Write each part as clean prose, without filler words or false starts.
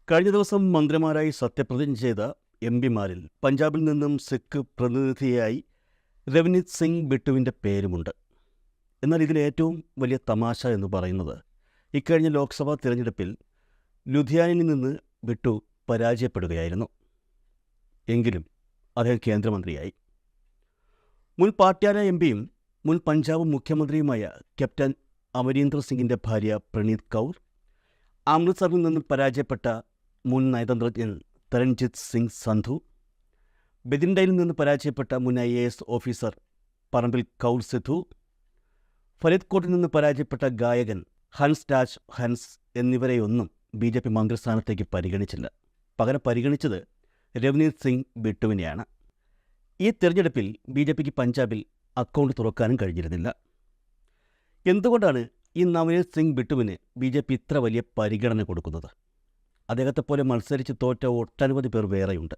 കഴിഞ്ഞ ദിവസം മന്ത്രിമാരായി സത്യപ്രതിജ്ഞ ചെയ്ത എംപിമാരിൽ പഞ്ചാബിൽ നിന്നും സിഖ് പ്രതിനിധിയായി രവനീത് സിംഗ് ബിട്ടുവിൻ്റെ പേരുമുണ്ട്. എന്നാൽ ഇതിലേറ്റവും വലിയ തമാശ എന്ന് പറയുന്നത് ഇക്കഴിഞ്ഞ ലോക്സഭാ തിരഞ്ഞെടുപ്പിൽ ലുധിയാനയിൽ നിന്ന് ബിട്ടു പരാജയപ്പെടുകയായിരുന്നു. എങ്കിലും അദ്ദേഹം കേന്ദ്രമന്ത്രിയായി. മുൻ പാട്യാല എംപിയും മുൻ പഞ്ചാബ് മുഖ്യമന്ത്രിയുമായ ക്യാപ്റ്റൻ അമരീന്ദർ സിംഗിൻ്റെ ഭാര്യ പ്രണീത് കൗർ, അമൃത്സറിൽ നിന്നും പരാജയപ്പെട്ട മുൻ നയതന്ത്രജ്ഞൻ തരൺജിത് സിംഗ് സന്ധു, ബെതിൻഡയിൽ നിന്ന് പരാജയപ്പെട്ട മുൻ IAS ഓഫീസർ പറമ്പിൽ കൗർ സിധു, ഫരീദ്കോട്ടിൽ നിന്ന് പരാജയപ്പെട്ട ഗായകൻ ഹൻസ് രാജ് ഹൻസ് എന്നിവരെയൊന്നും BJP മന്ത്രിസ്ഥാനത്തേക്ക് പരിഗണിച്ചില്ല. പകരം പരിഗണിച്ചത് രവനീത് സിംഗ് ബിട്ടുവിനെയാണ്. ഈ തിരഞ്ഞെടുപ്പിൽ BJPക്ക് പഞ്ചാബിൽ അക്കൗണ്ട് തുറക്കാനും കഴിഞ്ഞിരുന്നില്ല. എന്തുകൊണ്ടാണ് ഈ നവനീത് സിംഗ് ബിട്ടുവിന് BJP ഇത്ര വലിയ പരിഗണന കൊടുക്കുന്നത്? അദ്ദേഹത്തെപ്പോലെ മത്സരിച്ച് തോറ്റ ഒട്ടനവധി പേർ വേറെയുണ്ട്.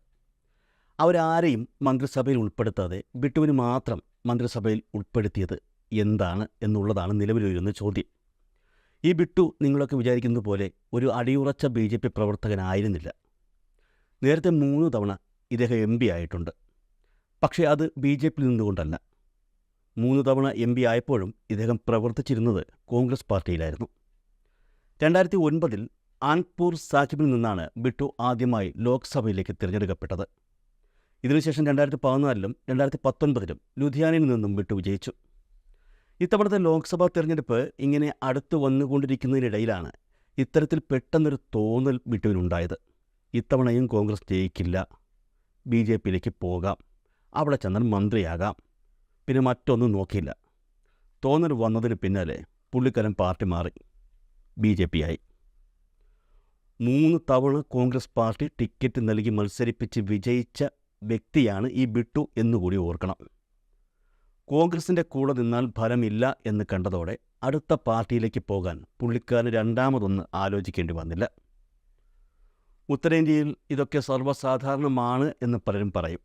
അവരാരെയും മന്ത്രിസഭയിൽ ഉൾപ്പെടുത്താതെ ബിട്ടുവിന് മാത്രം മന്ത്രിസഭയിൽ ഉൾപ്പെടുത്തിയത് എന്താണ് എന്നുള്ളതാണ് നിലവിലുയരുന്ന ചോദ്യം. ഈ ബിട്ടു നിങ്ങളൊക്കെ വിചാരിക്കുന്നത് പോലെ ഒരു അടിയുറച്ച BJP പ്രവർത്തകനായിരുന്നില്ല. നേരത്തെ 3 തവണ ഇദ്ദേഹം MP ആയിട്ടുണ്ട്. പക്ഷേ അത് BJPയിൽ നിന്നുകൊണ്ടല്ല. 3 തവണ MP ആയപ്പോഴും ഇദ്ദേഹം പ്രവർത്തിച്ചിരുന്നത് കോൺഗ്രസ് പാർട്ടിയിലായിരുന്നു. 2009 ആൻപൂർ സാഹിബിൽ നിന്നാണ് ബിട്ടു ആദ്യമായി ലോക്സഭയിലേക്ക് തിരഞ്ഞെടുക്കപ്പെട്ടത്. ഇതിനുശേഷം 2014 2019 ലുധിയാനയിൽ നിന്നും ബിട്ടു വിജയിച്ചു. ഇത്തവണത്തെ ലോക്സഭാ തിരഞ്ഞെടുപ്പ് ഇങ്ങനെ അടുത്തു വന്നുകൊണ്ടിരിക്കുന്നതിനിടയിലാണ് ഇത്തരത്തിൽ പെട്ടെന്നൊരു തോന്നൽ ബിട്ടുവിനുണ്ടായത്. ഇത്തവണയും കോൺഗ്രസ് ജയിക്കില്ല, BJPയിലേക്ക് പോകാം, അവിടെ ചെന്നാൽ മന്ത്രിയാകാം, പിന്നെ മറ്റൊന്നും നോക്കിയില്ല. തോന്നൽ വന്നതിന് പിന്നാലെ പുള്ളിക്കാരൻ പാർട്ടി മാറി, BJP ആയി. 3 തവണ കോൺഗ്രസ് പാർട്ടി ടിക്കറ്റ് നൽകി മത്സരിപ്പിച്ച് വിജയിച്ച വ്യക്തിയാണ് ഈ ബിട്ടു എന്നുകൂടി ഓർക്കണം. കോൺഗ്രസിൻ്റെ കൂടെ നിന്നാൽ ഫലമില്ല എന്ന് കണ്ടതോടെ അടുത്ത പാർട്ടിയിലേക്ക് പോകാൻ പുള്ളിക്കാരന് രണ്ടാമതൊന്ന് ആലോചിക്കേണ്ടി വന്നില്ല. ഉത്തരേന്ത്യയിൽ ഇതൊക്കെ സർവ്വസാധാരണമാണ് എന്ന് പലരും പറയും.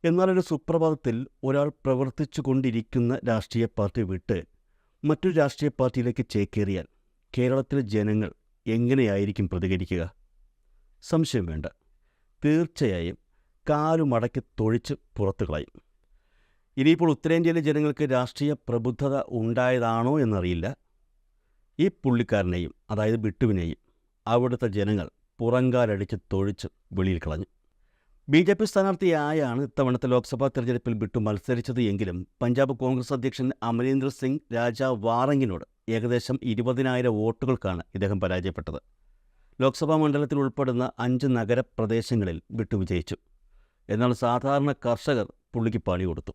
എന്നാലൊരു സുപ്രഭാതത്തിൽ ഒരാൾ പ്രവർത്തിച്ചു കൊണ്ടിരിക്കുന്ന രാഷ്ട്രീയ പാർട്ടി വിട്ട് മറ്റൊരു രാഷ്ട്രീയ പാർട്ടിയിലേക്ക് ചേക്കേറിയാൽ കേരളത്തിലെ ജനങ്ങൾ എങ്ങനെയായിരിക്കും പ്രതികരിക്കുക? സംശയം വേണ്ട, തീർച്ചയായും കാലുമടക്കി തൊഴിച്ച് പുറത്തു കളയും. ഇനിയിപ്പോൾ ഉത്തരേന്ത്യയിലെ ജനങ്ങൾക്ക് രാഷ്ട്രീയ പ്രബുദ്ധത ഉണ്ടായതാണോ എന്നറിയില്ല. ഈ പുള്ളിക്കാരനെയും, അതായത് ബിട്ടുവിനെയും, അവിടുത്തെ ജനങ്ങൾ പുറങ്കാലടിച്ച് തൊഴിച്ച് വെളിയിൽ കളഞ്ഞു. BJP സ്ഥാനാർത്ഥിയായാണ് ഇത്തവണത്തെ ലോക്സഭാ തെരഞ്ഞെടുപ്പിൽ ബിട്ടു മത്സരിച്ചത് എങ്കിലും പഞ്ചാബ് കോൺഗ്രസ് അധ്യക്ഷൻ അമരീന്ദർ സിംഗ് രാജാ വാറങ്ങിനോട് ഏകദേശം 20,000 വോട്ടുകൾക്കാണ് ഇദ്ദേഹം പരാജയപ്പെട്ടത്. ലോക്സഭാ മണ്ഡലത്തിൽ ഉൾപ്പെടുന്ന 5 നഗരപ്രദേശങ്ങളിൽ ബിട്ടു വിജയിച്ചു. എന്നാൽ സാധാരണ കർഷകർ പുള്ളിക്ക് പണി കൊടുത്തു.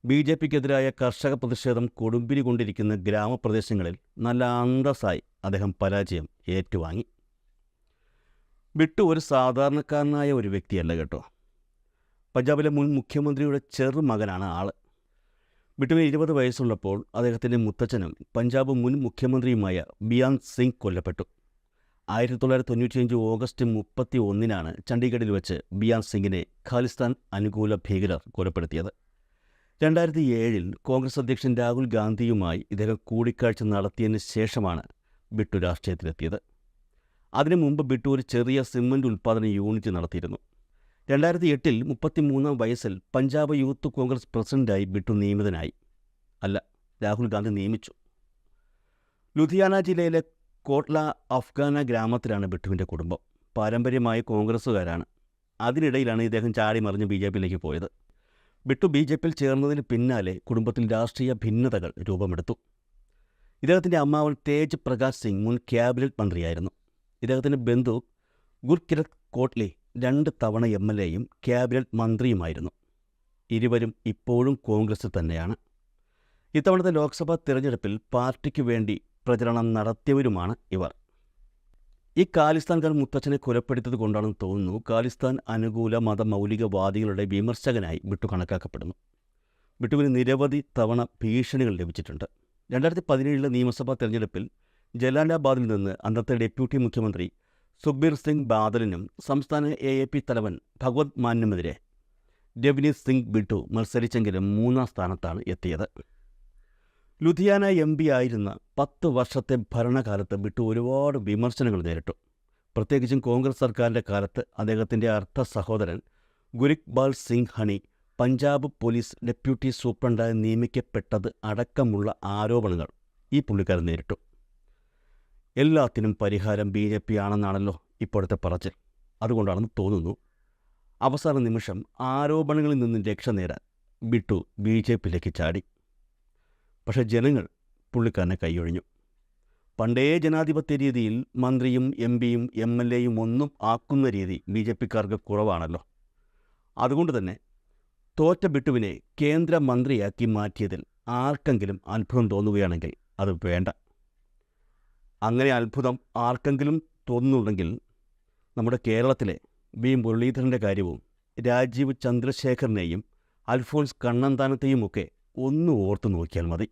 BJPക്കെതിരായ കർഷക പ്രതിഷേധം കൊടുമ്പിരി കൊണ്ടിരിക്കുന്ന ഗ്രാമപ്രദേശങ്ങളിൽ നല്ല അന്തസ്സായി അദ്ദേഹം പരാജയം ഏറ്റുവാങ്ങി. ബിട്ടു ഒരു സാധാരണക്കാരനായ ഒരു വ്യക്തിയല്ല കേട്ടോ. പഞ്ചാബിലെ മുൻ മുഖ്യമന്ത്രിയുടെ ചെറുമകനാണ് ആള്. ബിട്ടുവിന് 20 വയസ്സുള്ളപ്പോൾ അദ്ദേഹത്തിൻ്റെ മുത്തച്ഛനും പഞ്ചാബ് മുൻ മുഖ്യമന്ത്രിയുമായ ബിയാൻ സിംഗ് കൊല്ലപ്പെട്ടു. 1995 ഓഗസ്റ്റ് 31 ചണ്ഡീഗഡിൽ വെച്ച് ബിയാൻ സിംഗിനെ ഖാലിസ്ഥാൻ അനുകൂല ഭീകരർ കൊലപ്പെടുത്തിയത്. 2007 കോൺഗ്രസ് അധ്യക്ഷൻ രാഹുൽ ഗാന്ധിയുമായി ഇദ്ദേഹം കൂടിക്കാഴ്ച നടത്തിയതിന് ശേഷമാണ് ബിട്ടു രാഷ്ട്രീയത്തിലെത്തിയത്. അതിനു മുമ്പ് ബിട്ടു ഒരു ചെറിയ സിമൻ്റ് ഉൽപ്പാദന യൂണിറ്റ് നടത്തിയിരുന്നു. 2008 33 വയസ്സിൽ പഞ്ചാബ് യൂത്ത് കോൺഗ്രസ് പ്രസിഡന്റായി ബിട്ടു നിയമിതനായി. അല്ല, രാഹുൽ ഗാന്ധി നിയമിച്ചു. ലുധിയാന ജില്ലയിലെ കോട്ട്ല അഫ്ഗാന ഗ്രാമത്തിലാണ് ബിട്ടുവിൻ്റെ കുടുംബം. പാരമ്പര്യമായി കോൺഗ്രസ്സുകാരാണ്. അതിനിടയിലാണ് ഇദ്ദേഹം ചാടി മറിഞ്ഞ് BJPയിലേക്ക് പോയത്. ബിട്ടു BJPയിൽ ചേർന്നതിന് പിന്നാലെ കുടുംബത്തിൽ രാഷ്ട്രീയ ഭിന്നതകൾ രൂപമെടുത്തു. ഇദ്ദേഹത്തിൻ്റെ അമ്മാവൻ തേജ് പ്രകാശ് സിംഗ് മുൻ ക്യാബിനറ്റ് മന്ത്രിയായിരുന്നു. ഇദ്ദേഹത്തിൻ്റെ ബന്ധു ഗുർകിരത് കോട്ട്ലി 2 തവണ MLAയും ക്യാബിനറ്റ് മന്ത്രിയുമായിരുന്നു. ഇരുവരും ഇപ്പോഴും കോൺഗ്രസിൽ തന്നെയാണ്. ഇത്തവണത്തെ ലോക്സഭാ തിരഞ്ഞെടുപ്പിൽ പാർട്ടിക്ക് വേണ്ടി പ്രചരണം നടത്തിയവരുമാണ് ഇവർ. ഈ ഖാലിസ്ഥാൻകാർ മുത്തച്ഛനെ കൊലപ്പെടുത്തിയത് കൊണ്ടാണെന്ന് തോന്നുന്നു ഖാലിസ്ഥാൻ അനുകൂല മതമൗലികവാദികളുടെ വിമർശകനായി ബിട്ടു കണക്കാക്കപ്പെടുന്നു. ബിട്ടുവിന് നിരവധി തവണ ഭീഷണികൾ ലഭിച്ചിട്ടുണ്ട്. 2017 നിയമസഭാ തെരഞ്ഞെടുപ്പിൽ ജലാലാബാദിൽ നിന്ന് അന്നത്തെ ഡെപ്യൂട്ടി മുഖ്യമന്ത്രി സുഖ്ബീർ സിംഗ് ബാദലിനും സംസ്ഥാന AAP തലവൻ ഭഗവത് മാനുമെതിരെ രവനീത് സിംഗ് ബിട്ടു മത്സരിച്ചെങ്കിലും 3ാം സ്ഥാനത്താണ് എത്തിയത്. ലുധിയാന MP ആയിരുന്ന 10 വർഷത്തെ ഭരണകാലത്ത് ബിട്ടു ഒരുപാട് വിമർശനങ്ങൾ നേരിട്ടു. പ്രത്യേകിച്ചും കോൺഗ്രസ് സർക്കാരിൻ്റെ കാലത്ത് അദ്ദേഹത്തിൻ്റെ അർത്ഥ സഹോദരൻ ഗുരിക്ബാൽ സിംഗ് ഹണി പഞ്ചാബ് പോലീസ് ഡെപ്യൂട്ടി സൂപ്രണ്ടായി നിയമിക്കപ്പെട്ടത് അടക്കമുള്ള ആരോപണങ്ങൾ ഈ പുള്ളിക്കാരൻ നേരിട്ടു. എല്ലാത്തിനും പരിഹാരം BJP ആണെന്നാണല്ലോ ഇപ്പോഴത്തെ പറച്ചിൽ. അതുകൊണ്ടാണെന്ന് തോന്നുന്നു അവസാന നിമിഷം ആരോപണങ്ങളിൽ നിന്നും രക്ഷ നേടാൻ ബിട്ടു BJPയിലേക്ക് ചാടി. പക്ഷേ ജനങ്ങൾ പുള്ളിക്കാരനെ കൈയൊഴിഞ്ഞു. പണ്ടേ ജനാധിപത്യ രീതിയിൽ മന്ത്രിയും MP-യും MLA-യും ഒന്നും ആക്കുന്ന രീതി BJPക്കാർക്ക് കുറവാണല്ലോ. അതുകൊണ്ട് തന്നെ തോറ്റ ബിട്ടുവിനെ കേന്ദ്രമന്ത്രിയാക്കി മാറ്റിയതിൽ ആർക്കെങ്കിലും അത്ഭുതം തോന്നുകയാണെങ്കിൽ അത് വേണ്ട. അങ്ങനെ അത്ഭുതം ആർക്കെങ്കിലും തോന്നുന്നുണ്ടെങ്കിൽ നമ്മുടെ കേരളത്തിലെ V. മുരളീധരൻ്റെ കാര്യവും രാജീവ് ചന്ദ്രശേഖറിനെയും അൽഫോൺസ് കണ്ണന്താനത്തെയുമൊക്കെ ഒന്ന് ഓർത്തു നോക്കിയാൽ മതി.